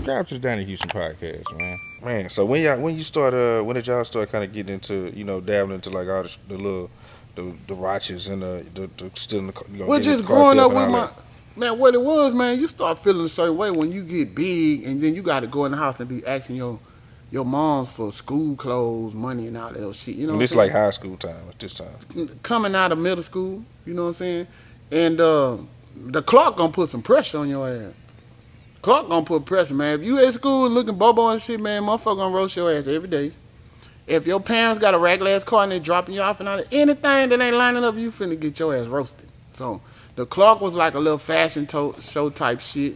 subscribe to the Donnie Houston podcast, man. Man, so when did y'all start kind of getting into, dabbling into like all the little the watches and the still in the, Well, getting into just car growing theft up and with all my that? man, what it was, man, you start feeling a certain way when you get big, and then you got to go in the house and be asking your moms for school clothes, money, and all that old shit. You know And what this I'm like saying? high school time at this time. Coming out of middle school, you know what I'm saying? And the clock gonna put some pressure on your ass. Clock gonna put pressure, man. If you at school looking bobo and shit, man, motherfucker gonna roast your ass every day. If your parents got a regular ass car and they dropping you off and all that, anything that ain't lining up, you finna get your ass roasted. So the clock was like a little fashion show type shit.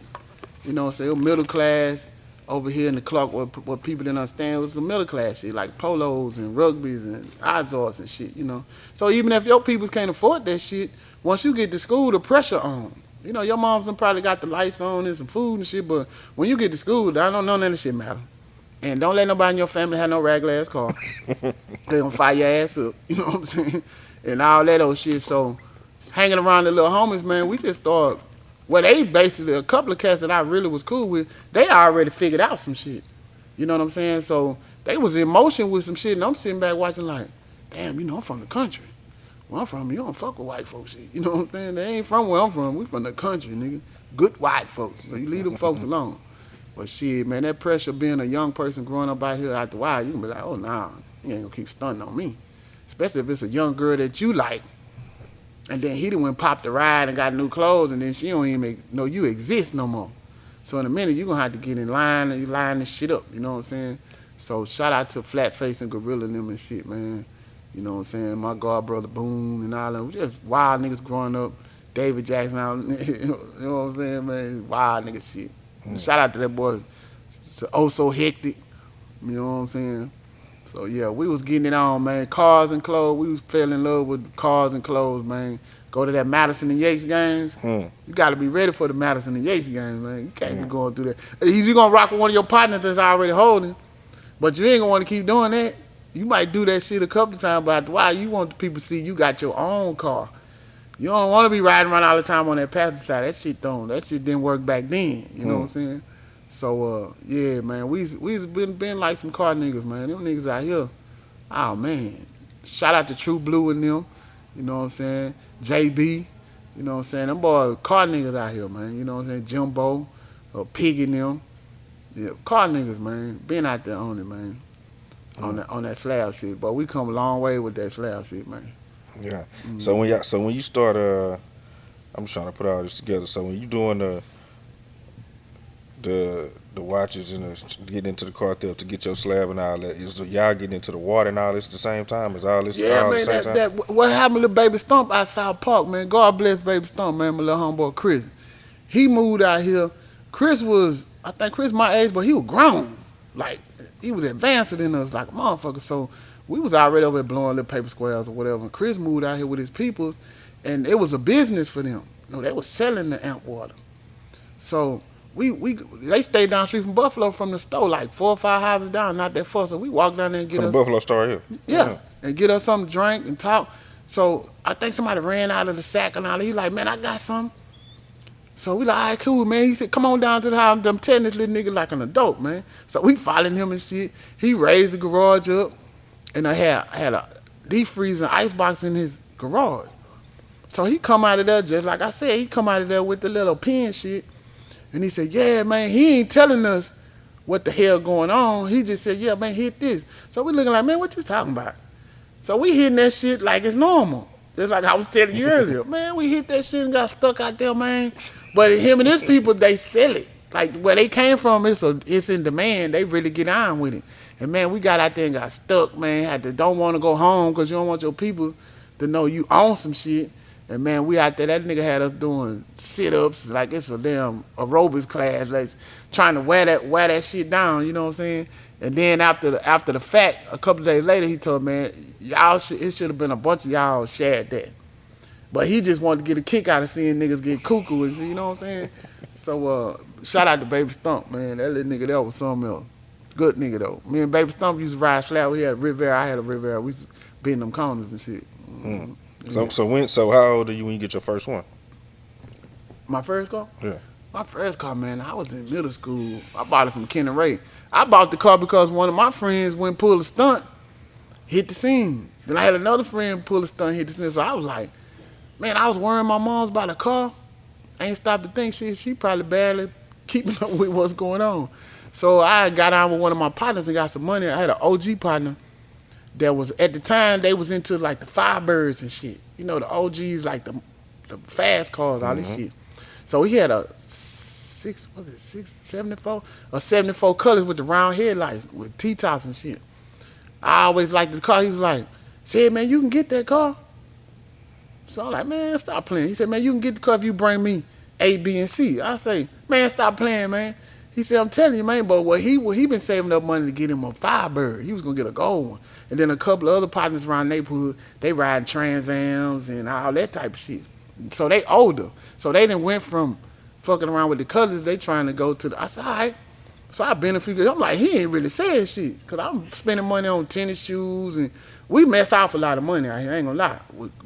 You know what I'm saying? It was middle class over here in the clock. What people didn't understand was the middle class shit, like polos and rugbies and Izards and shit. You know. So even if your peoples can't afford that shit, once you get to school, the pressure on. You know, your mom's done probably got the lights on and some food and shit, but when you get to school, I don't know none of that shit matter. And don't let nobody in your family have no regular ass car. They gonna fire your ass up. You know what I'm saying? And all that old shit. So hanging around the little homies, man, we just thought, well, they basically, a couple of cats that I really was cool with, they already figured out some shit. You know what I'm saying? So they was in motion with some shit, and I'm sitting back watching like, damn, I'm from the country. Where I'm from, you don't fuck with white folks shit. You know what I'm saying? They ain't from where I'm from. We from the country, nigga. Good white folks. So you leave them folks alone. But shit, man, that pressure being a young person growing up out here out the wild, you can be like, oh, nah, you ain't gonna keep stunting on me. Especially if it's a young girl that you like. And then he done went popped the ride and got new clothes, and then she don't even know you exist no more. So in a minute, you're gonna have to get in line and you line this shit up. You know what I'm saying? So shout out to Flatface and Gorilla and them and shit, man. You know what I'm saying? My god brother Boone and all them. We just wild niggas growing up. David Jackson, you know what I'm saying, man? Wild nigga shit. Shout out to that boy. So hectic. You know what I'm saying? So yeah, we was getting it on, man. Cars and clothes. We was fell in love with cars and clothes, man. Go to that Madison and Yates games. You got to be ready for the Madison and Yates games, man. You can't be going through that. You gonna rock with one of your partners that's already holding, but you ain't gonna want to keep doing that. You might do that shit a couple of times, but after a while, you want the people to see you got your own car. You don't want to be riding around all the time on that passenger side. That shit didn't work back then. You know what I'm saying? So yeah, man, we been like some car niggas, man. Them niggas out here, oh man. Shout out to True Blue and them. You know what I'm saying? JB. You know what I'm saying? Them boys car niggas out here, man. You know what I'm saying? Jimbo, Piggy and them. Yeah, car niggas, man. Been out there on it, man. On that SLAB shit. But we come a long way with that SLAB shit, man. Yeah. So when you start I'm just trying to put all this together. So when you doing the watches and getting into the car theft to get your slab and all that, is y'all getting into the water and all this at the same time? Is all this Yeah, all at the man, same time? what happened to Baby Stump outside Park, man? God bless Baby Stump, man, my little homeboy Chris. He moved out here. I think Chris my age, but he was grown. Like, he was advanced than us like a motherfucker. So we was already over there blowing little paper squares or whatever. And Chris moved out here with his people, and it was a business for them. They was selling the amp water. So they stayed down the street from Buffalo from the store, like 4 or 5 houses down, not that far. So we walked down there and get From us the Buffalo Star here. yeah, and get us something to drink and talk. So I think somebody ran out of the sack and all that. He like, man, I got some. So we like, all right, cool, man. He said, come on down to the house. I'm telling this little nigga like an adult, man. So we following him and shit. He raised the garage up, and I had a deep freeze and ice box in his garage. So he come out of there, just like I said, he come out of there with the little pen shit. And he said, yeah, man, he ain't telling us what the hell going on. He just said, yeah, man, hit this. So we looking like, man, what you talking about? So we hitting that shit like it's normal. Just like I was telling you earlier. Man, we hit that shit and got stuck out there, man. But him and his people, they sell it. Like where they came from, it's in demand. They really get on with it. And man, we got out there and got stuck, man. Don't want to go home because you don't want your people to know you own some shit. And man, we out there, that nigga had us doing sit-ups like it's a damn aerobics class, like trying to wear that shit down, you know what I'm saying? And then after the fact, a couple of days later, he told me, man, it should have been a bunch of y'all shared that. But he just wanted to get a kick out of seeing niggas get cuckoo, and you know what I'm saying? So shout out to Baby Stump, man. That little nigga there was something else. Good nigga though. Me and Baby Stump used to ride SLAB. We had a Rivera, I had a Rivera. We used to be in them corners and shit. So how old are you when you get your first one? My first car? Yeah. My first car, man, I was in middle school. I bought it from Kenny Ray. I bought the car because one of my friends went and pulled a stunt, hit the scene. Then I had another friend pull a stunt, hit the scene. So I was like, man, I was worrying my mom's about a car. I ain't stopped to think she probably barely keeping up with what's going on. So I got on with one of my partners and got some money. I had an OG partner that was at the time they was into like the Firebirds and shit. You know the OGs like the fast cars, all this shit. So he had a 674 or 74 colors with the round headlights with T tops and shit. I always liked the car. He was like, said, man, you can get that car. So I'm like, man, stop playing. He said, man, you can get the car if you bring me A, B, and C. I say, man, stop playing, man. He said, I'm telling you, man, but he been saving up money to get him a Firebird. He was gonna get a gold one. And then a couple of other partners around the neighborhood, they riding Trans Ams and all that type of shit. So they older. So they done went from fucking around with the colors, they trying to go to the, I said, all right. So I been a few years. I'm like, he ain't really saying shit. Cause I'm spending money on tennis shoes and we mess off a lot of money out here, I ain't gonna lie.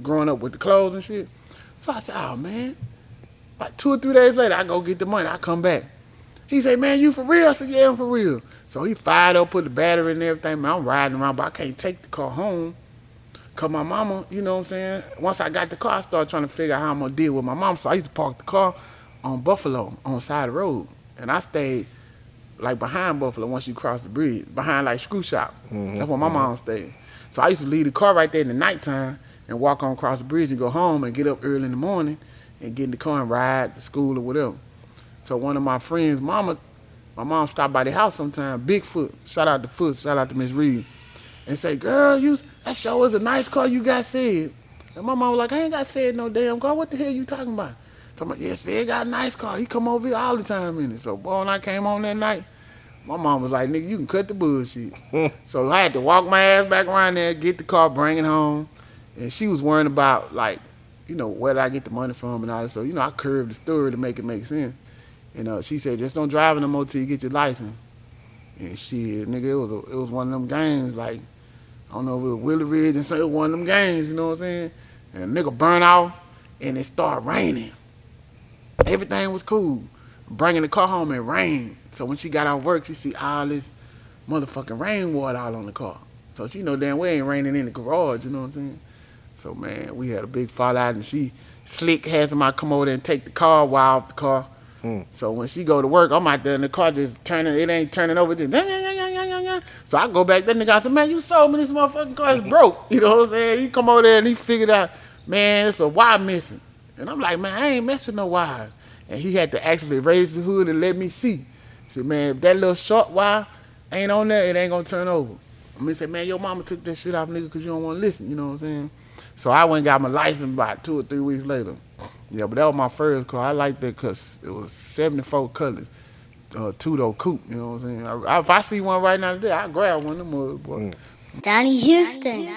Growing up with the clothes and shit. So I said, oh man. Like 2 or 3 days later, I go get the money. I come back. He said, man, you for real? I said, yeah, I'm for real. So he fired up, put the battery in and everything. Man, I'm riding around, but I can't take the car home. Cause my mama, you know what I'm saying? Once I got the car, I started trying to figure out how I'm gonna deal with my mom. So I used to park the car on Buffalo, on the side of the road. And I stayed like behind Buffalo once you cross the bridge, behind like Screw Shop. That's where my mom stayed. So I used to leave the car right there in the nighttime and walk on across the bridge and go home and get up early in the morning and get in the car and ride to school or whatever. So one of my friends' my mom stopped by the house sometime, Bigfoot, shout out to Foot, shout out to Miss Reed, and say, girl, that sure is a nice car you got said. And my mom was like, I ain't got said no damn car. What the hell you talking about? So I'm like, yeah, said got a nice car. He come over here all the time in it. So boy, when I came home that night, my mom was like, nigga, you can cut the bullshit. So I had to walk my ass back around there, get the car, bring it home. And she was worrying about, like, you know, where did I get the money from and all that. So, you know, I curved the story to make it make sense. And she said, just don't drive no more till you get your license. And shit, nigga, it was one of them games, like, I don't know if it was Willie Ridge and say it was one of them games, you know what I'm saying? And a nigga burn off, and it started raining. Everything was cool. Bringing the car home, it rained. So when she got out of work, she see all this motherfucking rainwater all on the car. So she know damn well it ain't raining in the garage, you know what I'm saying? So, man, we had a big fallout, and she slick had somebody come over there and take the car, while off the car. So when she go to work, I'm out there in the car just turning, it ain't turning over, just so I go back, that nigga, I said, man, you sold me this motherfucking car, it's broke. You know what I'm saying? He come over there and he figured out, man, it's a wire missing. And I'm like, man, I ain't messing no wires. And he had to actually raise the hood and let me see. He said, man, if that little short wire ain't on there, it ain't gonna turn over. I mean, he said, man, your mama took that shit off, nigga, because you don't want to listen, you know what I'm saying? So I went and got my license about 2 or 3 weeks later. Yeah, but that was my first car. I liked that because it was 74 colors, two-door coupe, you know what I'm saying? If I see one right now today, I'll grab one of them. Donnie Houston.